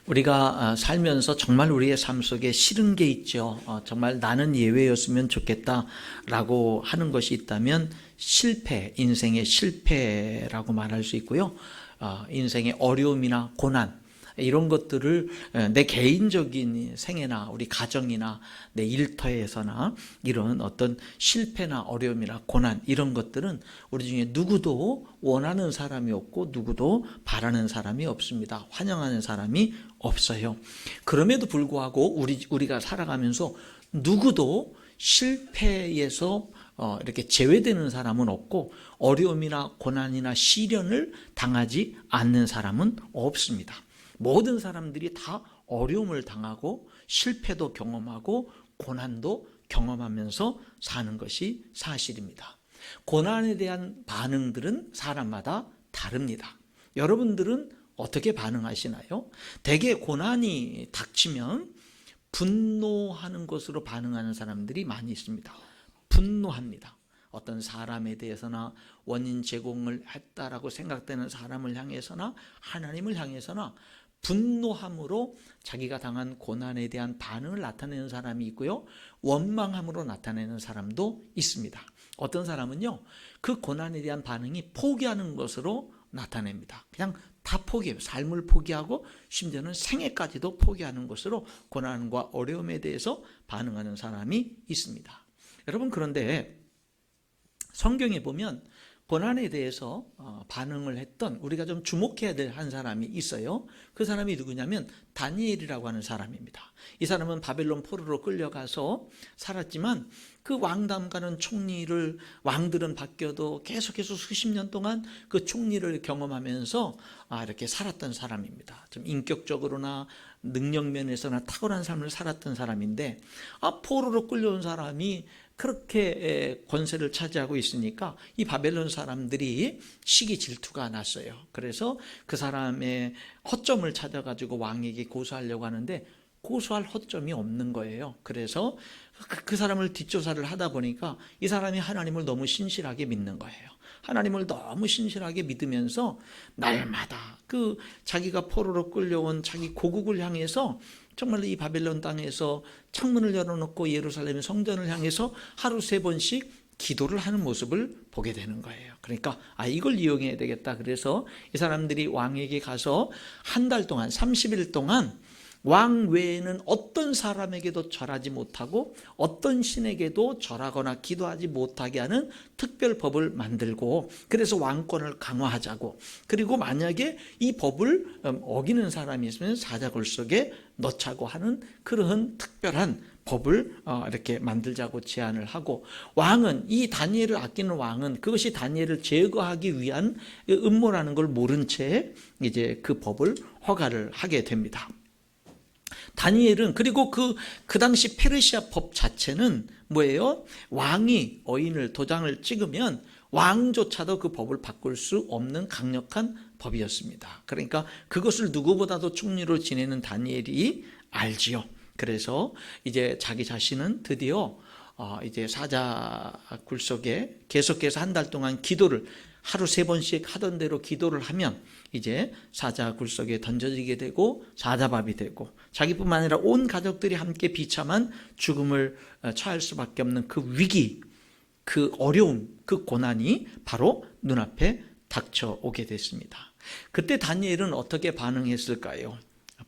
우리가 살면서 정말 우리의 삶 속에 싫은 게 있죠. 정말 나는 예외였으면 좋겠다라고 하는 것이 있다면 실패, 인생의 실패라고 말할 수 있고요. 인생의 어려움이나 고난, 이런 것들을 내 개인적인 생애나 우리 가정이나 내 일터에서나 이런 어떤 실패나 어려움이나 고난, 이런 것들은 우리 중에 누구도 원하는 사람이 없고 누구도 바라는 사람이 없습니다. 환영하는 사람이 없어요. 그럼에도 불구하고 우리가 살아가면서 누구도 실패에서 이렇게 제외되는 사람은 없고 어려움이나 고난이나 시련을 당하지 않는 사람은 없습니다. 모든 사람들이 다 어려움을 당하고 실패도 경험하고 고난도 경험하면서 사는 것이 사실입니다. 고난에 대한 반응들은 사람마다 다릅니다. 여러분들은 어떻게 반응하시나요? 대개 고난이 닥치면 분노하는 것으로 반응하는 사람들이 많이 있습니다. 분노합니다. 어떤 사람에 대해서나 원인 제공을 했다라고 생각되는 사람을 향해서나 하나님을 향해서나 분노함으로 자기가 당한 고난에 대한 반응을 나타내는 사람이 있고요. 원망함으로 나타내는 사람도 있습니다. 어떤 사람은요, 그 고난에 대한 반응이 포기하는 것으로 나타냅니다. 그냥 다 포기해요. 삶을 포기하고 심지어는 생애까지도 포기하는 것으로 고난과 어려움에 대해서 반응하는 사람이 있습니다. 여러분, 그런데 성경에 보면 고난에 대해서 반응을 했던, 우리가 좀 주목해야 될 한 사람이 있어요. 그 사람이 누구냐면 다니엘이라고 하는 사람입니다. 이 사람은 바벨론 포로로 끌려가서 살았지만 그 왕담가는 총리를, 왕들은 바뀌어도 계속해서 수십 년 동안 그 총리를 경험하면서 이렇게 살았던 사람입니다. 좀 인격적으로나 능력 면에서나 탁월한 삶을 살았던 사람인데, 포로로 끌려온 사람이 그렇게 권세를 차지하고 있으니까 이 바벨론 사람들이 시기 질투가 났어요. 그래서 그 사람의 허점을 찾아가지고 왕에게 고소하려고 하는데 고소할 허점이 없는 거예요. 그래서 그 사람을 뒷조사를 하다 보니까 이 사람이 하나님을 너무 신실하게 믿는 거예요. 하나님을 너무 신실하게 믿으면서 날마다 그 자기가 포로로 끌려온 자기 고국을 향해서 정말 이 바벨론 땅에서 창문을 열어놓고 예루살렘 성전을 향해서 하루 3번씩 기도를 하는 모습을 보게 되는 거예요. 그러니까 이걸 이용해야 되겠다. 그래서 이 사람들이 왕에게 가서 한 달 동안, 30일 동안 왕 외에는 어떤 사람에게도 절하지 못하고 어떤 신에게도 절하거나 기도하지 못하게 하는 특별법을 만들고, 그래서 왕권을 강화하자고, 그리고 만약에 이 법을 어기는 사람이 있으면 사자굴 속에 넣자고 하는 그런 특별한 법을 이렇게 만들자고 제안을 하고, 왕은, 이 다니엘을 아끼는 왕은 그것이 다니엘을 제거하기 위한 음모라는 걸 모른 채 이제 그 법을 허가를 하게 됩니다. 다니엘은, 그리고 그 당시 페르시아 법 자체는 뭐예요? 왕이 어인을, 도장을 찍으면 왕조차도 그 법을 바꿀 수 없는 강력한 법이었습니다. 그러니까 그것을 누구보다도 총리로 지내는 다니엘이 알지요. 그래서 이제 자기 자신은 드디어 이제 사자굴 속에 계속해서 한 달 동안 기도를, 하루 3번씩 하던 대로 기도를 하면 이제 사자굴 속에 던져지게 되고 사자밥이 되고, 자기뿐만 아니라 온 가족들이 함께 비참한 죽음을 처할 수밖에 없는 그 위기, 그 어려움, 그 고난이 바로 눈앞에 닥쳐오게 됐습니다. 그때 다니엘은 어떻게 반응했을까요?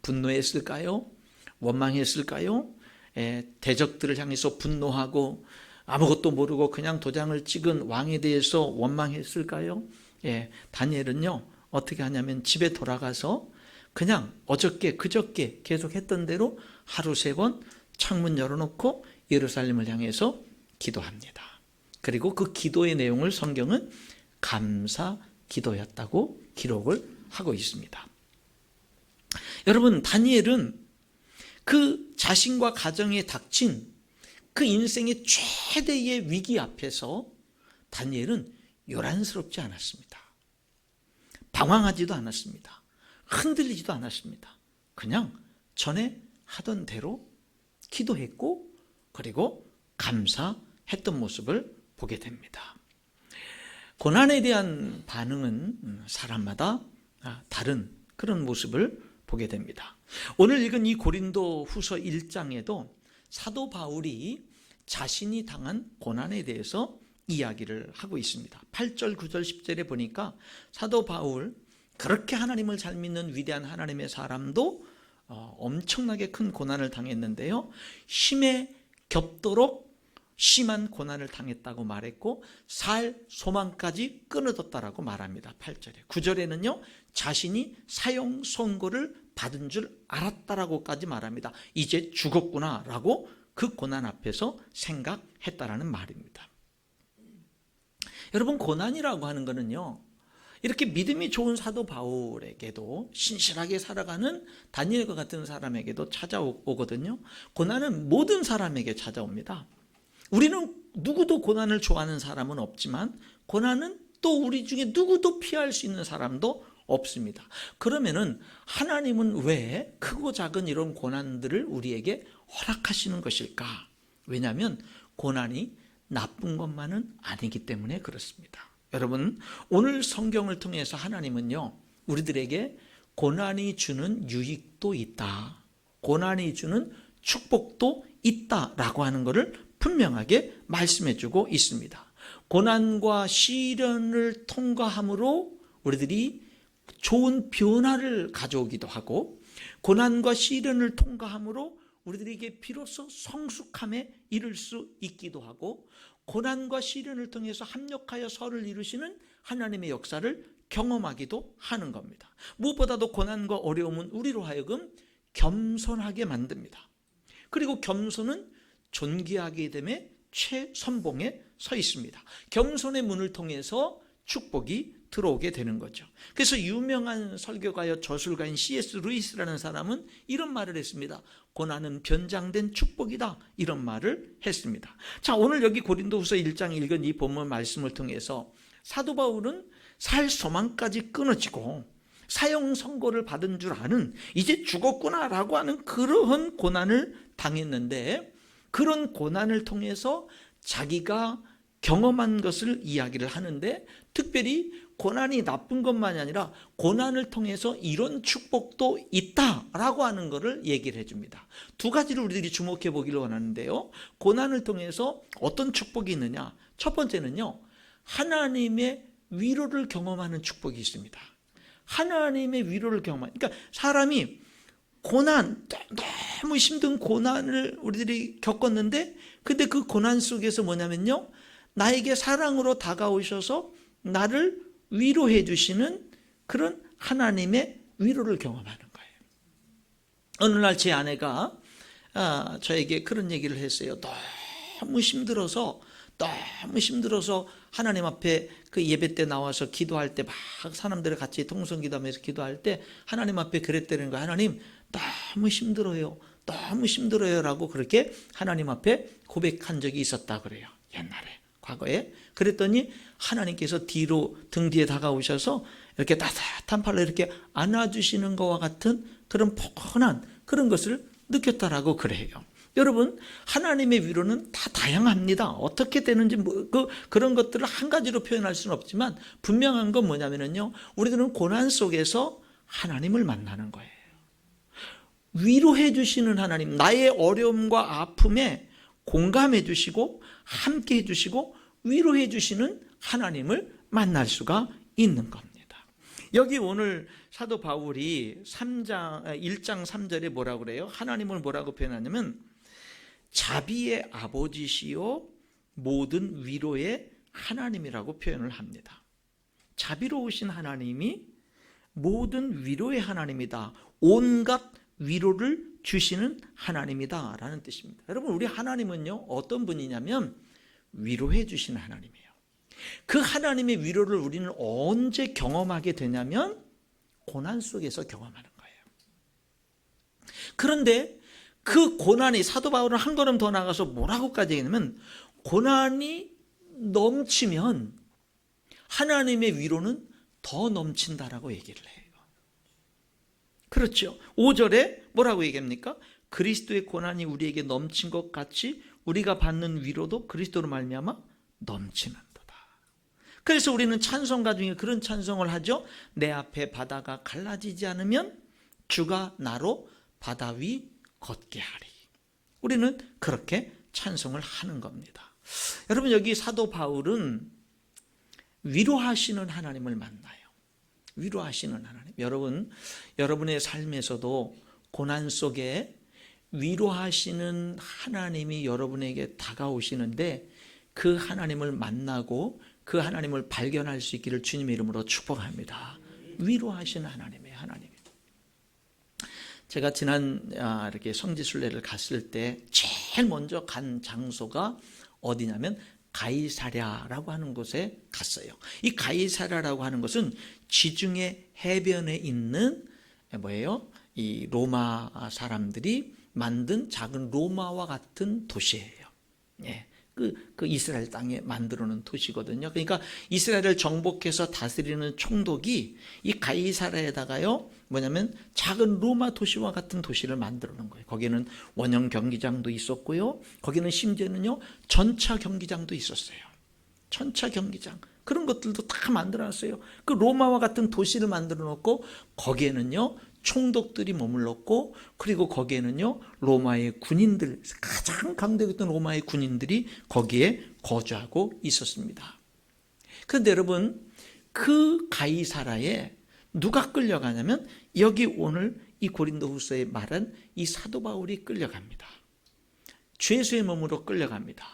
분노했을까요? 원망했을까요? 대적들을 향해서 분노하고 아무것도 모르고 그냥 도장을 찍은 왕에 대해서 원망했을까요? 다니엘은요, 어떻게 하냐면 집에 돌아가서 그냥 어저께 그저께 계속 했던 대로 하루 3번 창문 열어놓고 예루살렘을 향해서 기도합니다. 그리고 그 기도의 내용을 성경은 감사 기도였다고 기록을 하고 있습니다. 여러분, 다니엘은 그 자신과 가정에 닥친 그 인생의 최대의 위기 앞에서 다니엘은 요란스럽지 않았습니다. 방황하지도 않았습니다. 흔들리지도 않았습니다. 그냥 전에 하던 대로 기도했고, 그리고 감사했던 모습을 보게 됩니다. 고난에 대한 반응은 사람마다 다른 그런 모습을 보게 됩니다. 오늘 읽은 이 고린도 후서 1장에도 사도 바울이 자신이 당한 고난에 대해서 이야기를 하고 있습니다. 8절, 9절, 10절에 보니까 사도 바울, 그렇게 하나님을 잘 믿는 위대한 하나님의 사람도 엄청나게 큰 고난을 당했는데요, 힘에 겹도록 심한 고난을 당했다고 말했고 살 소망까지 끊어졌다라고 말합니다. 8절에. 9절에는요, 자신이 사형 선고를 받은 줄 알았다라고까지 말합니다. 이제 죽었구나라고 그 고난 앞에서 생각했다라는 말입니다. 여러분, 고난이라고 하는 것은요, 이렇게 믿음이 좋은 사도 바울에게도, 신실하게 살아가는 다니엘과 같은 사람에게도 찾아오거든요. 고난은 모든 사람에게 찾아옵니다. 우리는 누구도 고난을 좋아하는 사람은 없지만 고난은 또 우리 중에 누구도 피할 수 있는 사람도 없습니다. 그러면은 하나님은 왜 크고 작은 이런 고난들을 우리에게 허락하시는 것일까? 왜냐하면 고난이 나쁜 것만은 아니기 때문에 그렇습니다. 여러분, 오늘 성경을 통해서 하나님은요, 우리들에게 고난이 주는 유익도 있다, 고난이 주는 축복도 있다라고 하는 것을 분명하게 말씀해 주고 있습니다. 고난과 시련을 통과함으로 우리들이 좋은 변화를 가져오기도 하고, 고난과 시련을 통과함으로 우리들에게 비로소 성숙함에 이를 수 있기도 하고, 고난과 시련을 통해서 합력하여 설을 이루시는 하나님의 역사를 경험하기도 하는 겁니다. 무엇보다도 고난과 어려움은 우리로 하여금 겸손하게 만듭니다. 그리고 겸손은 존귀하게 됨의 최선봉에 서 있습니다. 겸손의 문을 통해서 축복이 들어오게 되는 거죠. 그래서 유명한 설교가여 저술가인 C.S. 루이스라는 사람은 이런 말을 했습니다. 고난은 변장된 축복이다, 이런 말을 했습니다. 자, 오늘 여기 고린도후서 1장 읽은 이 본문 말씀을 통해서 사도 바울은 살 소망까지 끊어지고 사형 선고를 받은 줄 아는, 이제 죽었구나라고 하는 그러한 고난을 당했는데, 그런 고난을 통해서 자기가 경험한 것을 이야기를 하는데, 특별히 고난이 나쁜 것만이 아니라 고난을 통해서 이런 축복도 있다라고 하는 것을 얘기를 해줍니다. 두 가지를 우리들이 주목해 보기를 원하는데요, 고난을 통해서 어떤 축복이 있느냐. 첫 번째는요, 하나님의 위로를 경험하는 축복이 있습니다. 하나님의 위로를 경험하는, 그러니까 사람이 고난, 너무 힘든 고난을 우리들이 겪었는데, 근데 그 고난 속에서 뭐냐면요, 나에게 사랑으로 다가오셔서 나를 위로해 주시는 그런 하나님의 위로를 경험하는 거예요. 어느 날 제 아내가 저에게 그런 얘기를 했어요. 너무 힘들어서 하나님 앞에 그 예배 때 나와서 기도할 때, 막 사람들이 같이 통성기도하면서 기도할 때 하나님 앞에 그랬다는 거예요. 하나님, 너무 힘들어요 라고 그렇게 하나님 앞에 고백한 적이 있었다 그래요. 옛날에, 과거에. 그랬더니 하나님께서 등 뒤에 다가오셔서 이렇게 따뜻한 팔로 이렇게 안아주시는 것과 같은 그런 포근한 그런 것을 느꼈다라고 그래요. 여러분, 하나님의 위로는 다 다양합니다. 어떻게 되는지 그런 것들을 한 가지로 표현할 수는 없지만, 분명한 건 뭐냐면요, 우리들은 고난 속에서 하나님을 만나는 거예요. 위로해 주시는 하나님, 나의 어려움과 아픔에 공감해 주시고 함께 해 주시고 위로해 주시는 하나님을 만날 수가 있는 겁니다. 여기 오늘 사도 바울이 1장 3절에 뭐라고 그래요? 하나님을 뭐라고 표현하냐면 자비의 아버지시요 모든 위로의 하나님이라고 표현을 합니다. 자비로우신 하나님이 모든 위로의 하나님이다, 온갖 위로를 주시는 하나님이다 라는 뜻입니다. 여러분, 우리 하나님은요, 어떤 분이냐면 위로해 주시는 하나님이에요. 그 하나님의 위로를 우리는 언제 경험하게 되냐면 고난 속에서 경험하는 거예요. 그런데 그 고난이, 사도 바울은 한 걸음 더 나가서 뭐라고까지 했냐면, 고난이 넘치면 하나님의 위로는 더 넘친다라고 얘기를 해요. 그렇죠. 5절에 뭐라고 얘기합니까? 그리스도의 고난이 우리에게 넘친 것 같이 우리가 받는 위로도 그리스도로 말미암아 넘치는도다. 그래서 우리는 찬송가 중에 그런 찬송을 하죠. 내 앞에 바다가 갈라지지 않으면 주가 나로 바다 위 걷게 하리. 우리는 그렇게 찬송을 하는 겁니다. 여러분, 여기 사도 바울은 위로하시는 하나님을 만나요. 위로하시는 하나님. 여러분, 여러분의 삶에서도 고난 속에 위로하시는 하나님이 여러분에게 다가오시는데 그 하나님을 만나고 그 하나님을 발견할 수 있기를 주님의 이름으로 축복합니다. 위로하시는 하나님이에요. 하나님. 제가 지난 이렇게 성지순례를 갔을 때 제일 먼저 간 장소가 어디냐면 가이사랴라고 하는 곳에 갔어요. 이 가이사랴라고 하는 것은 지중해 해변에 있는 뭐예요? 이 로마 사람들이 만든 작은 로마와 같은 도시예요. 예. 그 이스라엘 땅에 만들어 놓은 도시거든요. 그러니까 이스라엘을 정복해서 다스리는 총독이 이 가이사랴에다가요, 뭐냐면 작은 로마 도시와 같은 도시를 만들어 놓은 거예요. 거기는 원형 경기장도 있었고요. 거기는 심지어는요, 전차 경기장도 있었어요. 전차 경기장. 그런 것들도 다 만들어 놨어요. 그 로마와 같은 도시를 만들어 놓고 거기에는요, 총독들이 머물렀고, 그리고 거기에는요 로마의 군인들, 가장 강대했던 로마의 군인들이 거기에 거주하고 있었습니다. 그런데 여러분, 그 가이사라에 누가 끌려가냐면 여기 오늘 이 고린도후서에 말한 이 사도 바울이 끌려갑니다. 죄수의 몸으로 끌려갑니다.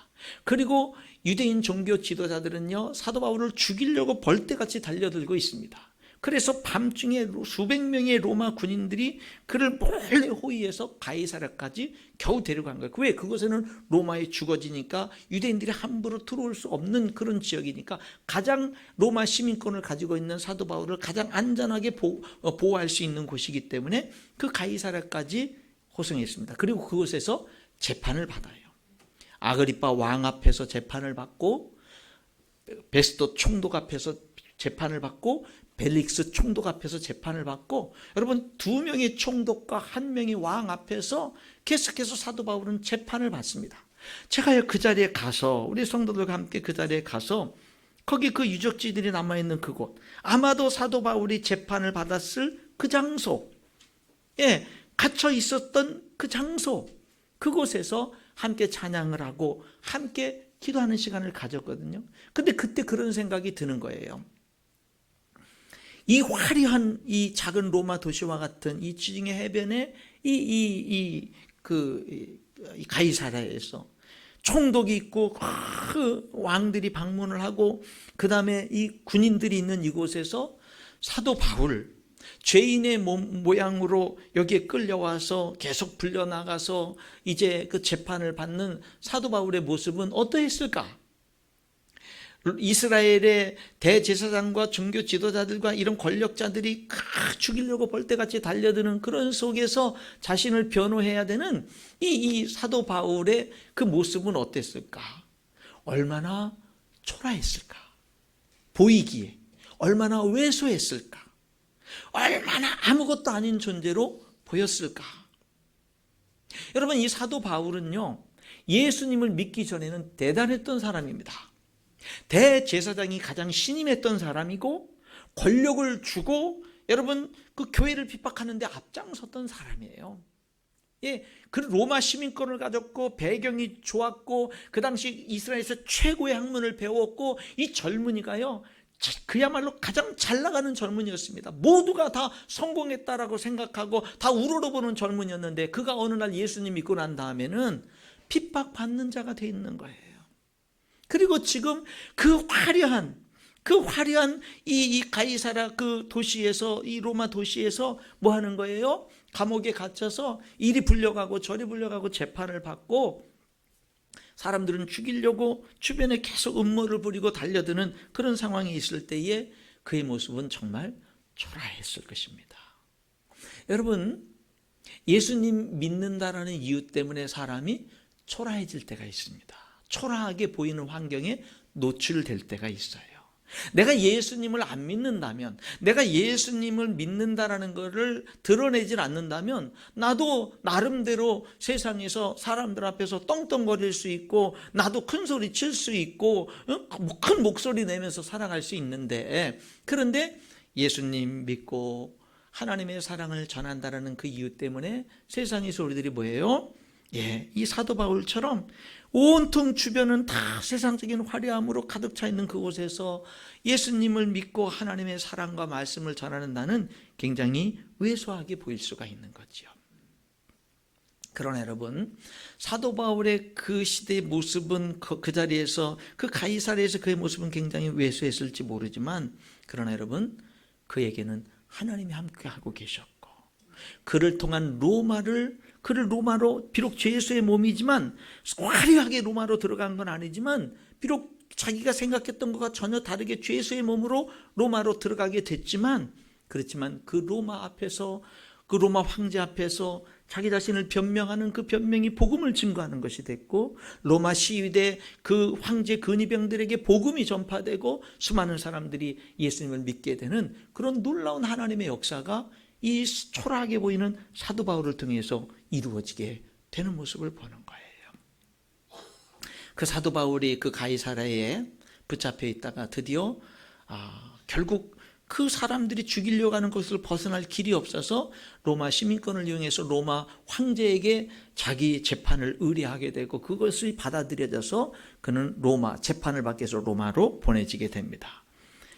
그리고 유대인 종교 지도자들은요 사도 바울을 죽이려고 벌떼같이 달려들고 있습니다. 그래서 밤중에 수백 명의 로마 군인들이 그를 몰래 호위해서 가이사랴까지 겨우 데려간 거예요. 왜? 그곳에는 로마에 죽어지니까 유대인들이 함부로 들어올 수 없는 그런 지역이니까 가장 로마 시민권을 가지고 있는 사도 바울을 가장 안전하게 보호할 수 있는 곳이기 때문에 그 가이사랴까지 호송했습니다. 그리고 그곳에서 재판을 받아요. 아그리빠 왕 앞에서 재판을 받고, 베스도 총독 앞에서 재판을 받고, 벨릭스 총독 앞에서 재판을 받고, 여러분, 2명의 총독과 1명의 왕 앞에서 계속해서 사도 바울은 재판을 받습니다. 제가 그 자리에 가서, 우리 성도들과 함께 그 자리에 가서 거기 그 유적지들이 남아있는 그곳, 아마도 사도 바울이 재판을 받았을 그 장소, 갇혀 있었던 그 장소, 그곳에서 함께 찬양을 하고 함께 기도하는 시간을 가졌거든요. 근데 그때 그런 생각이 드는 거예요. 이 화려한 이 작은 로마 도시와 같은 이 지중해 해변에 이 가이사랴에서 총독이 있고 그 왕들이 방문을 하고, 그 다음에 이 군인들이 있는 이곳에서 사도 바울, 죄인의 모양으로 여기에 끌려와서 계속 불려나가서 이제 그 재판을 받는 사도 바울의 모습은 어떠했을까? 이스라엘의 대제사장과 종교 지도자들과 이런 권력자들이 죽이려고 벌떼같이 달려드는 그런 속에서 자신을 변호해야 되는 이 사도 바울의 그 모습은 어땠을까? 얼마나 초라했을까? 보이기에 얼마나 왜소했을까? 얼마나 아무것도 아닌 존재로 보였을까? 여러분, 이 사도 바울은요 예수님을 믿기 전에는 대단했던 사람입니다. 대제사장이 가장 신임했던 사람이고, 권력을 주고 여러분 그 교회를 핍박하는데 앞장섰던 사람이에요. 그 로마 시민권을 가졌고 배경이 좋았고 그 당시 이스라엘에서 최고의 학문을 배웠고, 이 젊은이가요 그야말로 가장 잘 나가는 젊은이였습니다. 모두가 다 성공했다라고 생각하고 다 우러러보는 젊은이였는데, 그가 어느 날 예수님 믿고 난 다음에는 핍박받는 자가 돼 있는 거예요. 그리고 지금 그 화려한 이 가이사랴 그 도시에서, 이 로마 도시에서 뭐 하는 거예요? 감옥에 갇혀서 이리 불려가고 저리 불려가고 재판을 받고, 사람들은 죽이려고 주변에 계속 음모를 부리고 달려드는 그런 상황이 있을 때에 그의 모습은 정말 초라했을 것입니다. 여러분, 예수님 믿는다라는 이유 때문에 사람이 초라해질 때가 있습니다. 초라하게 보이는 환경에 노출될 때가 있어요. 내가 예수님을 안 믿는다면, 내가 예수님을 믿는다라는 것을 드러내질 않는다면, 나도 나름대로 세상에서 사람들 앞에서 떵떵거릴 수 있고, 나도 큰 소리 칠 수 있고, 큰 목소리 내면서 살아갈 수 있는데, 그런데 예수님 믿고 하나님의 사랑을 전한다라는 그 이유 때문에 세상에서 우리들이 뭐예요? 이 사도 바울처럼 온통 주변은 다 세상적인 화려함으로 가득 차 있는 그곳에서 예수님을 믿고 하나님의 사랑과 말씀을 전하는 나는 굉장히 왜소하게 보일 수가 있는 거죠. 그러나 여러분, 사도 바울의 그 시대의 모습은 그 자리에서, 그 가이사랴에서 그의 모습은 굉장히 왜소했을지 모르지만, 그러나 여러분, 그에게는 하나님이 함께하고 계셨고, 그를 통한 그를 로마로, 비록 죄수의 몸이지만 화려하게 로마로 들어간 건 아니지만, 비록 자기가 생각했던 것과 전혀 다르게 죄수의 몸으로 로마로 들어가게 됐지만, 그렇지만 그 로마 앞에서, 그 로마 황제 앞에서 자기 자신을 변명하는 그 변명이 복음을 증거하는 것이 됐고, 로마 시위대 그 황제 근위병들에게 복음이 전파되고 수많은 사람들이 예수님을 믿게 되는 그런 놀라운 하나님의 역사가 이 초라하게 보이는 사도 바울을 통해서 이루어지게 되는 모습을 보는 거예요. 그 사도 바울이 그 가이사랴에 붙잡혀 있다가 드디어 결국 그 사람들이 죽이려고 하는 것을 벗어날 길이 없어서 로마 시민권을 이용해서 로마 황제에게 자기 재판을 의뢰하게 되고, 그것이 받아들여져서 그는 로마 재판을 받기 위해서 로마로 보내지게 됩니다.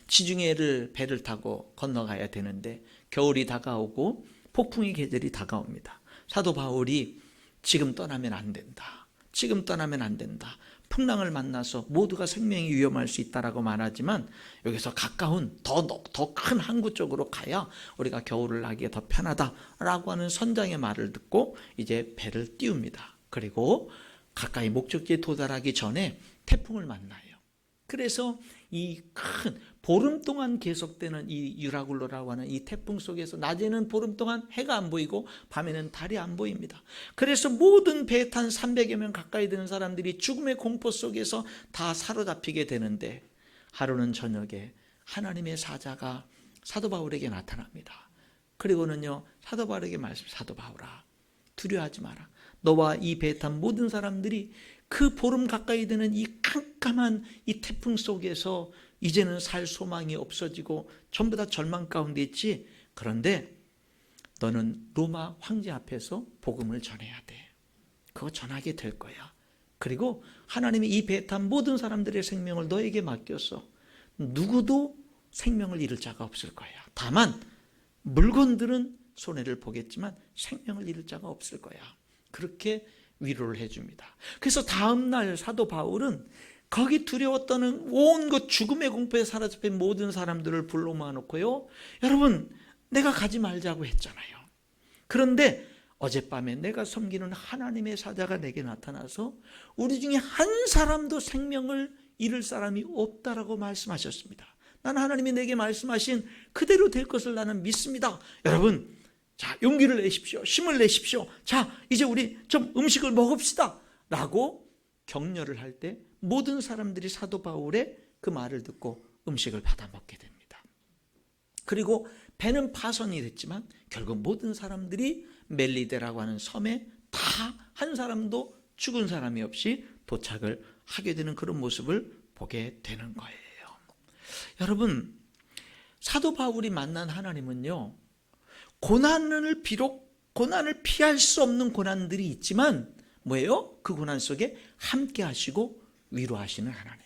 지중해를 배를 타고 건너가야 되는데 겨울이 다가오고 폭풍의 계절이 다가옵니다. 사도 바울이 지금 떠나면 안 된다, 지금 떠나면 안 된다, 풍랑을 만나서 모두가 생명이 위험할 수 있다라고 말하지만, 여기서 가까운 더 큰 항구 쪽으로 가야 우리가 겨울을 나기에 더 편하다라고 하는 선장의 말을 듣고 이제 배를 띄웁니다. 그리고 가까이 목적지에 도달하기 전에 태풍을 만나요. 그래서 이 큰 보름 동안 계속되는 이 유라굴로라고 하는 이 태풍 속에서 낮에는 보름 동안 해가 안 보이고 밤에는 달이 안 보입니다. 그래서 모든 배에 탄 300여 명 가까이 되는 사람들이 죽음의 공포 속에서 다 사로잡히게 되는데, 하루는 저녁에 하나님의 사자가 사도 바울에게 나타납니다. 그리고는요, 사도 바울에게 사도 바울아, 두려워하지 마라. 너와 이 배에 탄 모든 사람들이 그 보름 가까이 되는 이 깜깜한 이 태풍 속에서 이제는 살 소망이 없어지고 전부 다 절망 가운데 있지. 그런데 너는 로마 황제 앞에서 복음을 전해야 돼. 그거 전하게 될 거야. 그리고 하나님이 이 배에 탄 모든 사람들의 생명을 너에게 맡겼어. 누구도 생명을 잃을 자가 없을 거야. 다만 물건들은 손해를 보겠지만 생명을 잃을 자가 없을 거야. 그렇게 위로를 해줍니다. 그래서 다음날 사도 바울은 거기 두려워 떠는 온 것 죽음의 공포에 사로잡힌 모든 사람들을 불러 모아놓고요, 여러분, 내가 가지 말자고 했잖아요. 그런데 어젯밤에 내가 섬기는 하나님의 사자가 내게 나타나서 우리 중에 한 사람도 생명을 잃을 사람이 없다라고 말씀하셨습니다. 나는 하나님이 내게 말씀하신 그대로 될 것을 나는 믿습니다. 여러분, 자, 용기를 내십시오. 힘을 내십시오. 자, 이제 우리 좀 음식을 먹읍시다 라고 격려를 할 때 모든 사람들이 사도 바울의 그 말을 듣고 음식을 받아 먹게 됩니다. 그리고 배는 파손이 됐지만 결국 모든 사람들이 멜리데라고 하는 섬에 다 한 사람도 죽은 사람이 없이 도착을 하게 되는 그런 모습을 보게 되는 거예요. 여러분, 사도 바울이 만난 하나님은요, 고난을 피할 수 없는 고난들이 있지만 뭐예요? 그 고난 속에 함께 하시고 위로하시는 하나님이에요.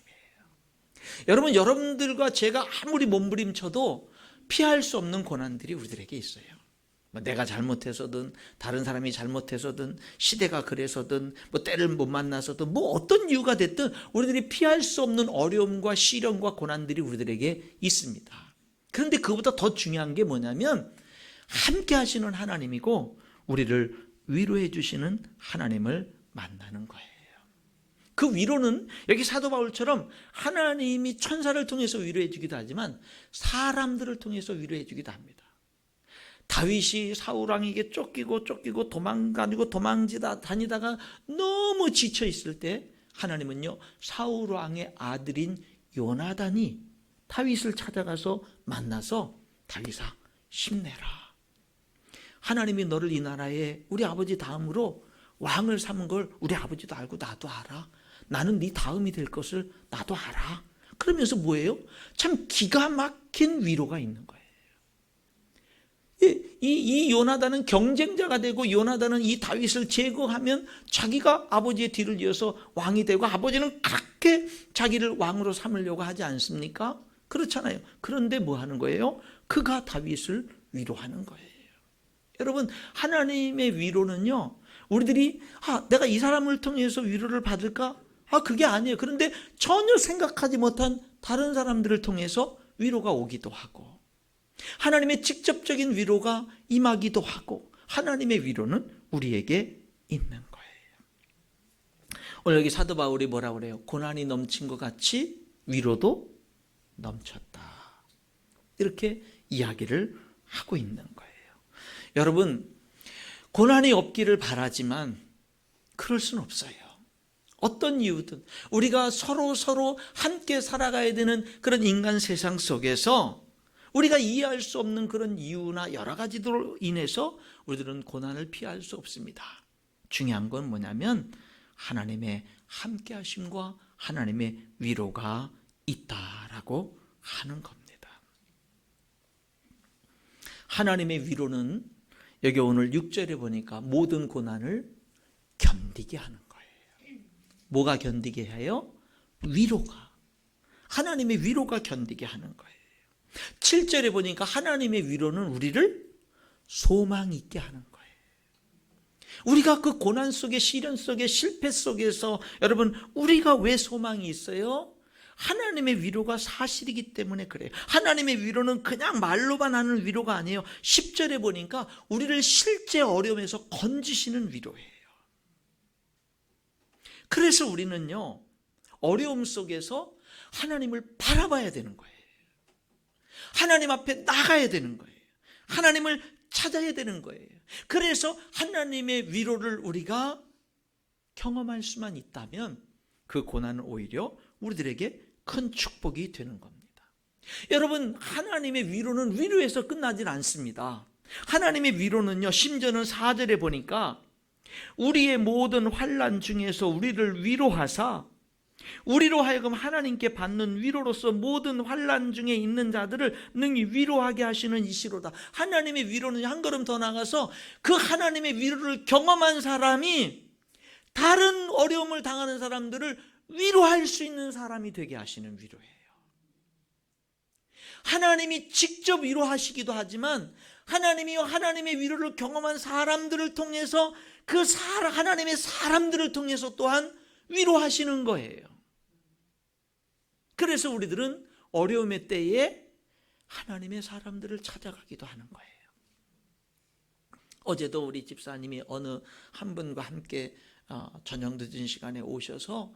여러분, 여러분들과 제가 아무리 몸부림쳐도 피할 수 없는 고난들이 우리들에게 있어요. 내가 잘못해서든 다른 사람이 잘못해서든 시대가 그래서든 때를 못 만나서든 어떤 이유가 됐든 우리들이 피할 수 없는 어려움과 시련과 고난들이 우리들에게 있습니다. 그런데 그보다 더 중요한 게 뭐냐면 함께 하시는 하나님이고 우리를 위로해 주시는 하나님을 만나는 거예요. 그 위로는 여기 사도 바울처럼 하나님이 천사를 통해서 위로해 주기도 하지만 사람들을 통해서 위로해 주기도 합니다. 다윗이 사울 왕에게 쫓기고 다니다가 너무 지쳐 있을 때 하나님은요, 사울 왕의 아들인 요나단이 다윗을 찾아가서 만나서 다윗아, 힘내라. 하나님이 너를 이 나라에 우리 아버지 다음으로 왕을 삼은 걸 우리 아버지도 알고 나도 알아. 나는 네 다음이 될 것을 나도 알아. 그러면서 뭐예요? 참 기가 막힌 위로가 있는 거예요. 이 요나단은 경쟁자가 되고, 요나단은 이 다윗을 제거하면 자기가 아버지의 뒤를 이어서 왕이 되고, 아버지는 그렇게 자기를 왕으로 삼으려고 하지 않습니까? 그렇잖아요. 그런데 뭐 하는 거예요? 그가 다윗을 위로하는 거예요. 여러분, 하나님의 위로는요, 우리들이 내가 이 사람을 통해서 위로를 받을까? 그게 아니에요. 그런데 전혀 생각하지 못한 다른 사람들을 통해서 위로가 오기도 하고, 하나님의 직접적인 위로가 임하기도 하고, 하나님의 위로는 우리에게 있는 거예요. 오늘 여기 사도 바울이 뭐라고 그래요? 고난이 넘친 것 같이 위로도 넘쳤다, 이렇게 이야기를 하고 있는 거예요. 여러분, 고난이 없기를 바라지만 그럴 수는 없어요. 어떤 이유든 우리가 서로 함께 살아가야 되는 그런 인간 세상 속에서 우리가 이해할 수 없는 그런 이유나 여러 가지로 인해서 우리들은 고난을 피할 수 없습니다. 중요한 건 뭐냐면 하나님의 함께 하심과 하나님의 위로가 있다라고 하는 겁니다. 하나님의 위로는 여기 오늘 6절에 보니까 모든 고난을 견디게 하는 거예요. 뭐가 견디게 해요? 위로가. 하나님의 위로가 견디게 하는 거예요. 7절에 보니까 하나님의 위로는 우리를 소망 있게 하는 거예요. 우리가 그 고난 속에, 시련 속에, 실패 속에서, 여러분, 우리가 왜 소망이 있어요? 하나님의 위로가 사실이기 때문에 그래요. 하나님의 위로는 그냥 말로만 하는 위로가 아니에요. 10절에 보니까 우리를 실제 어려움에서 건지시는 위로예요. 그래서 우리는요, 어려움 속에서 하나님을 바라봐야 되는 거예요. 하나님 앞에 나가야 되는 거예요. 하나님을 찾아야 되는 거예요. 그래서 하나님의 위로를 우리가 경험할 수만 있다면 그 고난은 오히려 우리들에게 큰 축복이 되는 겁니다. 여러분, 하나님의 위로는 위로에서 끝나질 않습니다. 하나님의 위로는요, 심지어는 4절에 보니까 우리의 모든 환난 중에서 우리를 위로하사 우리로 하여금 하나님께 받는 위로로서 모든 환난 중에 있는 자들을 능히 위로하게 하시는 이시로다. 하나님의 위로는 한 걸음 더 나가서 그 하나님의 위로를 경험한 사람이 다른 어려움을 당하는 사람들을 위로할 수 있는 사람이 되게 하시는 위로예요. 하나님이 직접 위로하시기도 하지만 하나님이 하나님의 위로를 경험한 사람들을 통해서 하나님의 사람들을 통해서 또한 위로하시는 거예요. 그래서 우리들은 어려움의 때에 하나님의 사람들을 찾아가기도 하는 거예요. 어제도 우리 집사님이 어느 한 분과 함께 저녁 늦은 시간에 오셔서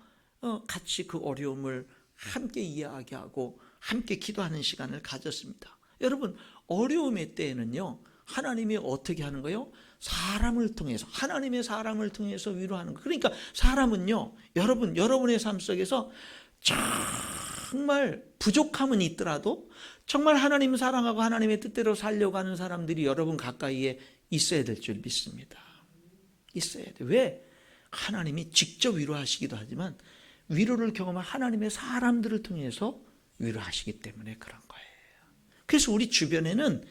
같이 그 어려움을 함께 이야기하고 함께 기도하는 시간을 가졌습니다. 여러분, 어려움의 때에는요, 하나님이 어떻게 하는 거예요? 사람을 통해서, 하나님의 사람을 통해서 위로하는 거예요. 그러니까 사람은요, 여러분의 삶 속에서 정말 부족함은 있더라도 정말 하나님 사랑하고 하나님의 뜻대로 살려고 하는 사람들이 여러분 가까이에 있어야 될 줄 믿습니다. 있어야 돼. 왜? 하나님이 직접 위로하시기도 하지만 위로를 경험한 하나님의 사람들을 통해서 위로하시기 때문에 그런 거예요. 그래서 우리 주변에는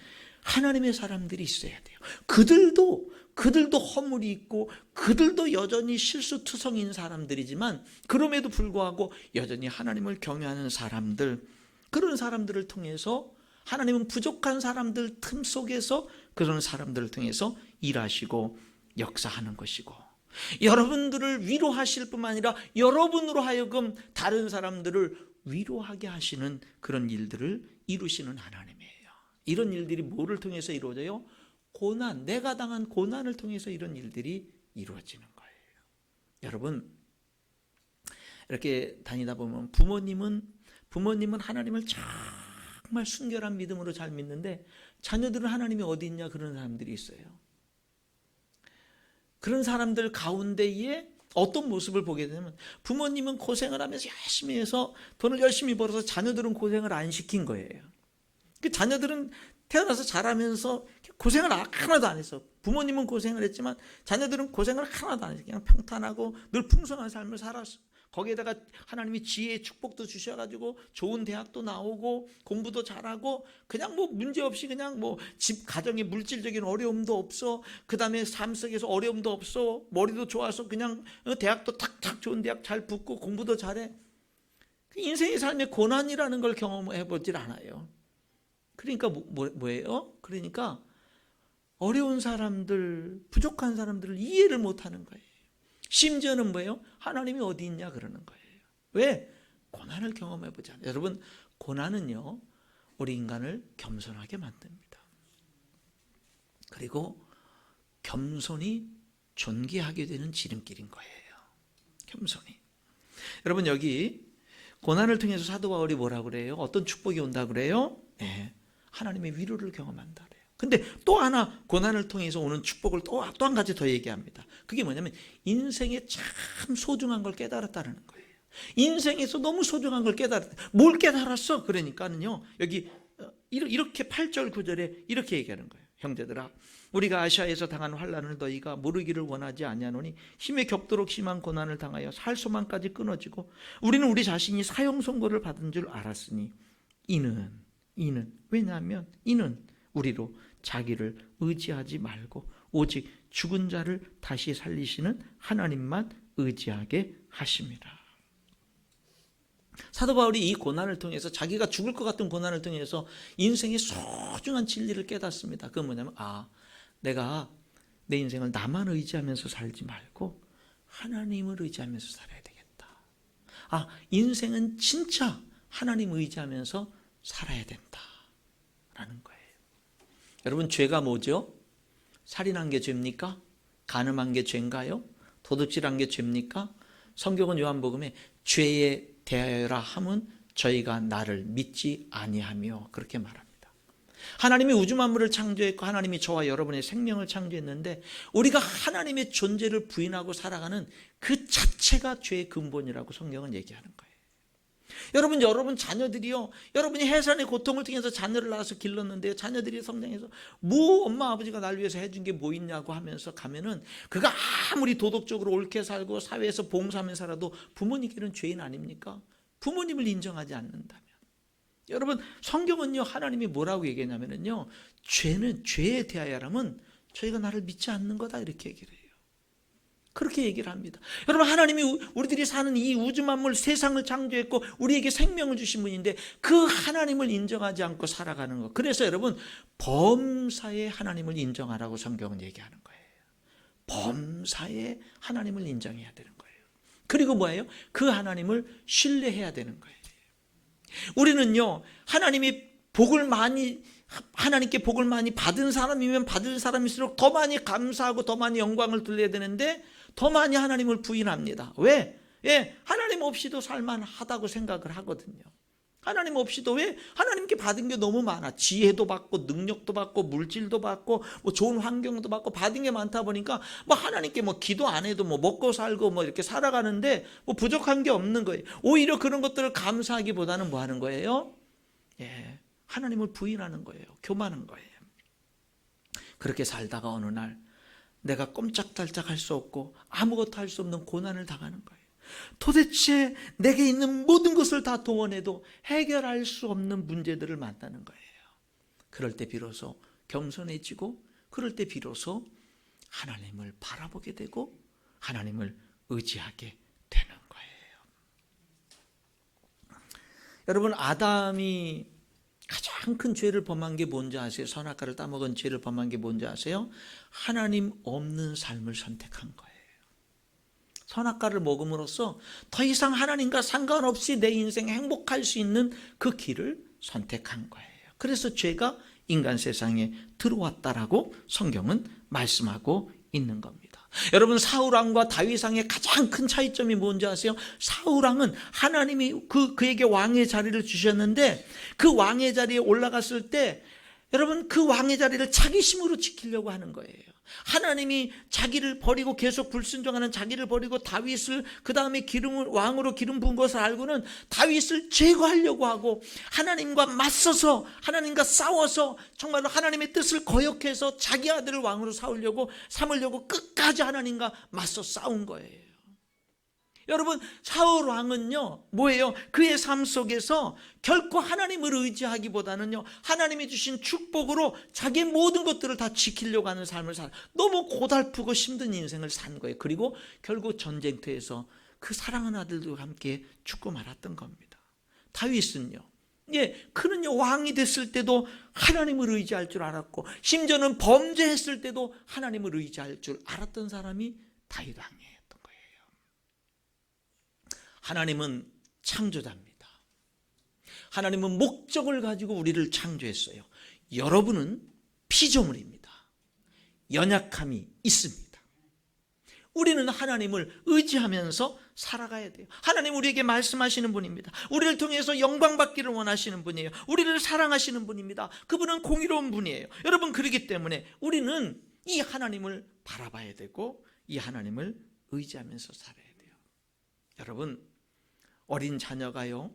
하나님의 사람들이 있어야 돼요. 그들도 허물이 있고 그들도 여전히 실수투성인 사람들이지만 그럼에도 불구하고 여전히 하나님을 경외하는 사람들, 그런 사람들을 통해서 하나님은 부족한 사람들 틈 속에서 그런 사람들을 통해서 일하시고 역사하는 것이고, 여러분들을 위로하실 뿐만 아니라 여러분으로 하여금 다른 사람들을 위로하게 하시는 그런 일들을 이루시는 하나님이에요. 이런 일들이 뭐를 통해서 이루어져요? 고난, 내가 당한 고난을 통해서 이런 일들이 이루어지는 거예요. 여러분, 이렇게 다니다 보면 부모님은 하나님을 정말 순결한 믿음으로 잘 믿는데 자녀들은 하나님이 어디 있냐 그런 사람들이 있어요. 그런 사람들 가운데에 어떤 모습을 보게 되냐면 부모님은 고생을 하면서 열심히 해서 돈을 열심히 벌어서 자녀들은 고생을 안 시킨 거예요. 그 자녀들은 태어나서 자라면서 고생을 하나도 안 했어. 부모님은 고생을 했지만 자녀들은 고생을 하나도 안 했어. 그냥 평탄하고 늘 풍성한 삶을 살았어. 거기에다가 하나님이 지혜의 축복도 주셔가지고 좋은 대학도 나오고 공부도 잘하고 그냥 뭐 문제없이 그냥 뭐 집 가정에 물질적인 어려움도 없어. 그 다음에 삶 속에서 어려움도 없어. 머리도 좋아서 그냥 대학도 탁탁 좋은 대학 잘 붙고 공부도 잘해. 인생의 삶의 고난이라는 걸 경험해 보질 않아요. 그러니까 뭐예요? 그러니까 어려운 사람들, 부족한 사람들을 이해를 못하는 거예요. 심지어는 뭐예요? 하나님이 어디 있냐 그러는 거예요. 왜? 고난을 경험해 보지 않아요. 여러분, 고난은요 우리 인간을 겸손하게 만듭니다. 그리고 겸손이 존귀하게 되는 지름길인 거예요. 겸손이. 여러분, 여기 고난을 통해서 사도 바울이 뭐라고 그래요? 어떤 축복이 온다 그래요? 네, 하나님의 위로를 경험한다 그래요. 근데 또 하나 고난을 통해서 오는 축복을 또 한 가지 더 얘기합니다. 그게 뭐냐면 인생에 참 소중한 걸 깨달았다는 거예요. 인생에서 너무 소중한 걸 깨달았다. 뭘 깨달았어? 그러니까는요 여기 이렇게 8절 9절에 이렇게 얘기하는 거예요. 형제들아, 우리가 아시아에서 당한 환난을 너희가 모르기를 원하지 아니하노니 힘에 겹도록 심한 고난을 당하여 살 소망까지 끊어지고 우리는 우리 자신이 사형 선고를 받은 줄 알았으니 이는 왜냐하면 이는 우리로 자기를 의지하지 말고 오직 죽은 자를 다시 살리시는 하나님만 의지하게 하심이라. 사도 바울이 이 고난을 통해서 자기가 죽을 것 같은 고난을 통해서 인생의 소중한 진리를 깨닫습니다. 그건 뭐냐면 내가 내 인생을 나만 의지하면서 살지 말고 하나님을 의지하면서 살아야 되겠다. 인생은 진짜 하나님 의지하면서 살아야 된다라는 거예요. 여러분, 죄가 뭐죠? 살인한 게 죄입니까? 간음한 게 죄인가요? 도둑질한 게 죄입니까? 성경은 요한복음에 죄에 대하여라 함은 저희가 나를 믿지 아니하며 그렇게 말합니다. 하나님이 우주 만물을 창조했고 하나님이 저와 여러분의 생명을 창조했는데 우리가 하나님의 존재를 부인하고 살아가는 그 자체가 죄의 근본이라고 성경은 얘기하는 거예요. 여러분 자녀들이요, 여러분이 해산의 고통을 통해서 자녀를 낳아서 길렀는데요, 자녀들이 성장해서 뭐 엄마 아버지가 날 위해서 해준 게 뭐 있냐고 하면서 가면은 그가 아무리 도덕적으로 옳게 살고 사회에서 봉사하며 살아도 부모님께는 죄인 아닙니까? 부모님을 인정하지 않는다면. 여러분, 성경은요 하나님이 뭐라고 얘기하냐면요, 죄에 대하여라면 저희가 나를 믿지 않는 거다 이렇게 얘기를 해요. 그렇게 얘기를 합니다. 여러분, 하나님이 우리들이 사는 이 우주 만물 세상을 창조했고 우리에게 생명을 주신 분인데 그 하나님을 인정하지 않고 살아가는 것. 그래서 여러분, 범사에 하나님을 인정하라고 성경은 얘기하는 거예요. 범사에 하나님을 인정해야 되는 거예요. 그리고 뭐예요? 그 하나님을 신뢰해야 되는 거예요. 우리는요 하나님께 복을 많이 받은 사람이면 받은 사람일수록 더 많이 감사하고 더 많이 영광을 돌려야 되는데 더 많이 하나님을 부인합니다. 왜? 하나님 없이도 살만하다고 생각을 하거든요. 하나님 없이도 왜? 하나님께 받은 게 너무 많아. 지혜도 받고 능력도 받고 물질도 받고 뭐 좋은 환경도 받고 받은 게 많다 보니까 뭐 하나님께 뭐 기도 안 해도 뭐 먹고 살고 뭐 이렇게 살아가는데 뭐 부족한 게 없는 거예요. 오히려 그런 것들을 감사하기보다는 뭐 하는 거예요? 하나님을 부인하는 거예요. 교만한 거예요. 그렇게 살다가 어느 날 내가 꼼짝달짝 할 수 없고 아무것도 할 수 없는 고난을 당하는 거예요. 도대체 내게 있는 모든 것을 다 동원해도 해결할 수 없는 문제들을 만나는 거예요. 그럴 때 비로소 겸손해지고 그럴 때 비로소 하나님을 바라보게 되고 하나님을 의지하게 되는 거예요. 여러분, 아담이 가장 큰 죄를 범한 게 뭔지 아세요? 선악과를 따먹은 죄를 범한 게 뭔지 아세요? 하나님 없는 삶을 선택한 거예요. 선악과를 먹음으로써 더 이상 하나님과 상관없이 내 인생 행복할 수 있는 그 길을 선택한 거예요. 그래서 죄가 인간 세상에 들어왔다라고 성경은 말씀하고 있는 겁니다. 여러분, 사울왕과 다윗왕의 가장 큰 차이점이 뭔지 아세요? 사울왕은 하나님이 그에게 왕의 자리를 주셨는데 그 왕의 자리에 올라갔을 때 여러분, 그 왕의 자리를 자기심으로 지키려고 하는 거예요. 하나님이 자기를 버리고 계속 불순종하는 자기를 버리고 다윗을 그 다음에 왕으로 기름 부은 것을 알고는 다윗을 제거하려고 하고 하나님과 맞서서 하나님과 싸워서 정말로 하나님의 뜻을 거역해서 자기 아들을 왕으로 삼으려고 끝까지 하나님과 맞서 싸운 거예요. 여러분, 사울 왕은요 뭐예요? 그의 삶 속에서 결코 하나님을 의지하기보다는요 하나님이 주신 축복으로 자기의 모든 것들을 다 지키려고 하는 삶을 너무 고달프고 힘든 인생을 산 거예요. 그리고 결국 전쟁터에서 그 사랑하는 아들들과 함께 죽고 말았던 겁니다. 다윗은요, 그는요 왕이 됐을 때도 하나님을 의지할 줄 알았고, 심지어는 범죄했을 때도 하나님을 의지할 줄 알았던 사람이 다윗 왕이었던 거예요. 하나님은 창조자입니다. 하나님은 목적을 가지고 우리를 창조했어요. 여러분은 피조물입니다. 연약함이 있습니다. 우리는 하나님을 의지하면서 살아가야 돼요. 하나님 우리에게 말씀하시는 분입니다. 우리를 통해서 영광 받기를 원하시는 분이에요. 우리를 사랑하시는 분입니다. 그분은 공의로운 분이에요. 여러분, 그렇기 때문에 우리는 이 하나님을 바라봐야 되고 이 하나님을 의지하면서 살아야 돼요. 여러분, 어린 자녀가요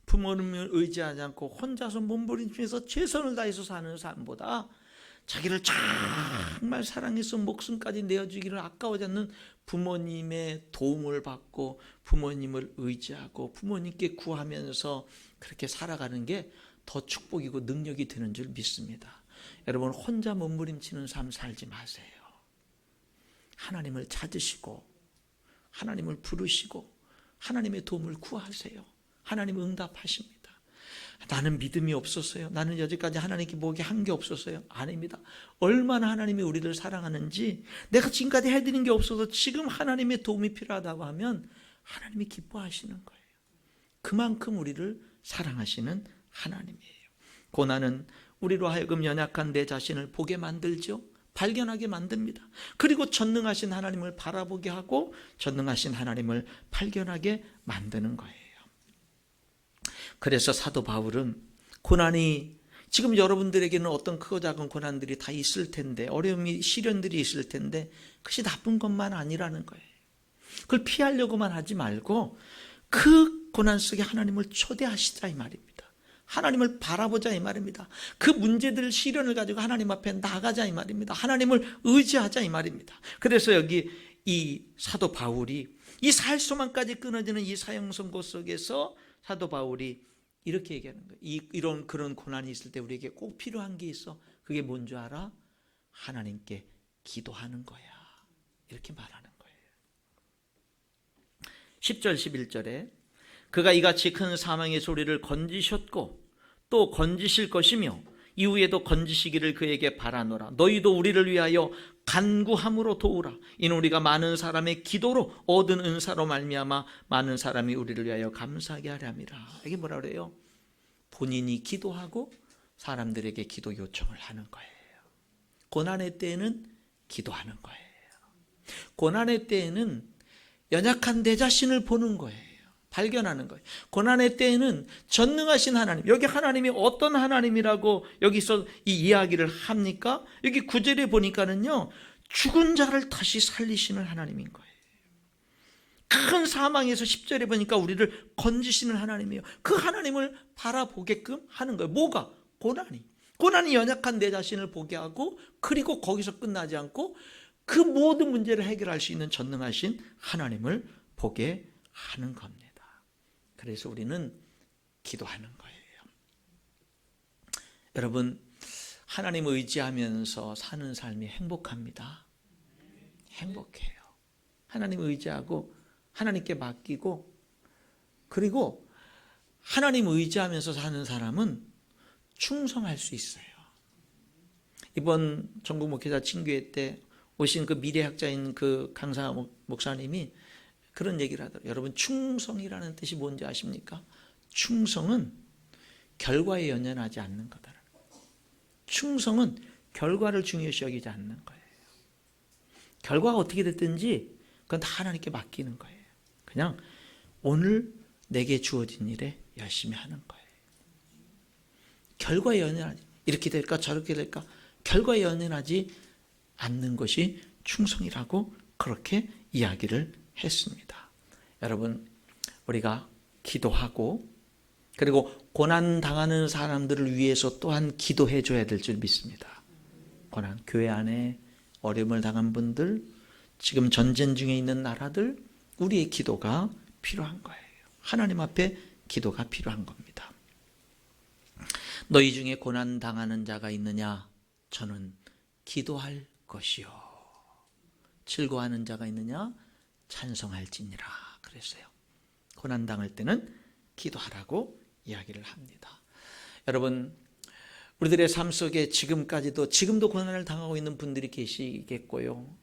부모님을 의지하지 않고 혼자서 몸부림치면서 최선을 다해서 사는 삶보다 자기를 정말 사랑해서 목숨까지 내어주기를 아까워하지 않는 부모님의 도움을 받고 부모님을 의지하고 부모님께 구하면서 그렇게 살아가는 게 더 축복이고 능력이 되는 줄 믿습니다. 여러분, 혼자 몸부림치는 삶 살지 마세요. 하나님을 찾으시고 하나님을 부르시고 하나님의 도움을 구하세요. 하나님은 응답하십니다. 나는 믿음이 없었어요. 나는 여지까지 하나님께 뭐게 한 게 없었어요. 아닙니다. 얼마나 하나님이 우리를 사랑하는지, 내가 지금까지 해드린 게 없어서 지금 하나님의 도움이 필요하다고 하면 하나님이 기뻐하시는 거예요. 그만큼 우리를 사랑하시는 하나님이에요. 고난은 우리로 하여금 연약한 내 자신을 보게 만들죠. 발견하게 만듭니다. 그리고 전능하신 하나님을 바라보게 하고 전능하신 하나님을 발견하게 만드는 거예요. 그래서 사도 바울은 고난이, 지금 여러분들에게는 어떤 크고 작은 고난들이 다 있을 텐데, 어려움이, 시련들이 있을 텐데 그것이 나쁜 것만 아니라는 거예요. 그걸 피하려고만 하지 말고 그 고난 속에 하나님을 초대하시자 이 말입니다. 하나님을 바라보자 이 말입니다. 그 문제들, 시련을 가지고 하나님 앞에 나가자 이 말입니다. 하나님을 의지하자 이 말입니다. 그래서 여기 이 사도 바울이 이 살소만까지 끊어지는 이 사형선고 속에서 사도 바울이 이렇게 얘기하는 거예요. 이런 그런 고난이 있을 때 우리에게 꼭 필요한 게 있어. 그게 뭔 줄 알아? 하나님께 기도하는 거야. 이렇게 말하는 거예요. 10절 11절에 그가 이같이 큰 사망의 소리를 건지셨고 또 건지실 것이며 이후에도 건지시기를 그에게 바라노라. 너희도 우리를 위하여 간구함으로 도우라. 이는 우리가 많은 사람의 기도로 얻은 은사로 말미암아 많은 사람이 우리를 위하여 감사하게 하려 함이라. 이게 뭐라 그래요? 본인이 기도하고 사람들에게 기도 요청을 하는 거예요. 고난의 때에는 기도하는 거예요. 고난의 때에는 연약한 내 자신을 보는 거예요. 발견하는 거예요. 고난의 때에는 전능하신 하나님, 여기 하나님이 어떤 하나님이라고 여기서 이 이야기를 합니까? 여기 9절에 보니까는요, 죽은 자를 다시 살리시는 하나님인 거예요. 큰 사망에서 10절에 보니까 우리를 건지시는 하나님이에요. 그 하나님을 바라보게끔 하는 거예요. 뭐가? 고난이 연약한 내 자신을 보게 하고, 그리고 거기서 끝나지 않고 그 모든 문제를 해결할 수 있는 전능하신 하나님을 보게 하는 겁니다. 그래서 우리는 기도하는 거예요. 여러분, 하나님을 의지하면서 사는 삶이 행복합니다. 행복해요. 하나님을 의지하고 하나님께 맡기고, 그리고 하나님을 의지하면서 사는 사람은 충성할 수 있어요. 이번 전국 목회자 친교회 때 오신 그 미래학자인 그 강사 목사님이 그런 얘기를 하더라고요. 여러분, 충성이라는 뜻이 뭔지 아십니까? 충성은 결과에 연연하지 않는 거다라는 거예요. 충성은 결과를 중요시 여기지 않는 거예요. 결과가 어떻게 됐든지 그건 다 하나님께 맡기는 거예요. 그냥 오늘 내게 주어진 일에 열심히 하는 거예요. 결과에 연연하지, 이렇게 될까 저렇게 될까, 결과에 연연하지 않는 것이 충성이라고 그렇게 이야기를 했습니다. 여러분, 우리가 기도하고 그리고 고난 당하는 사람들을 위해서 또한 기도해 줘야 될 줄 믿습니다. 고난, 교회 안에 어려움을 당한 분들, 지금 전쟁 중에 있는 나라들, 우리의 기도가 필요한 거예요. 하나님 앞에 기도가 필요한 겁니다. 너희 중에 고난 당하는 자가 있느냐? 저는 기도할 것이요. 즐거워하는 자가 있느냐? 찬송할지니라 그랬어요. 고난 당할 때는 기도하라고 이야기를 합니다. 여러분, 우리들의 삶 속에 지금도 고난을 당하고 있는 분들이 계시겠고요.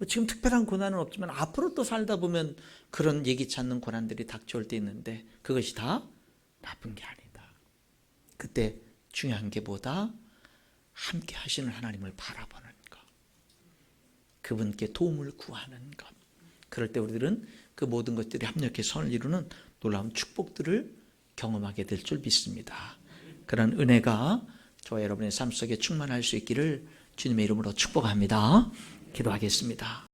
지금 특별한 고난은 없지만 앞으로 또 살다 보면 그런 예기치 않는 고난들이 닥쳐올 때 있는데 그것이 다 나쁜 게 아니다. 그때 중요한 게 뭐다? 함께 하시는 하나님을 바라보는 것, 그분께 도움을 구하는 것. 그럴 때 우리들은 그 모든 것들이 합력해 선을 이루는 놀라운 축복들을 경험하게 될 줄 믿습니다. 그런 은혜가 저와 여러분의 삶 속에 충만할 수 있기를 주님의 이름으로 축복합니다. 기도하겠습니다.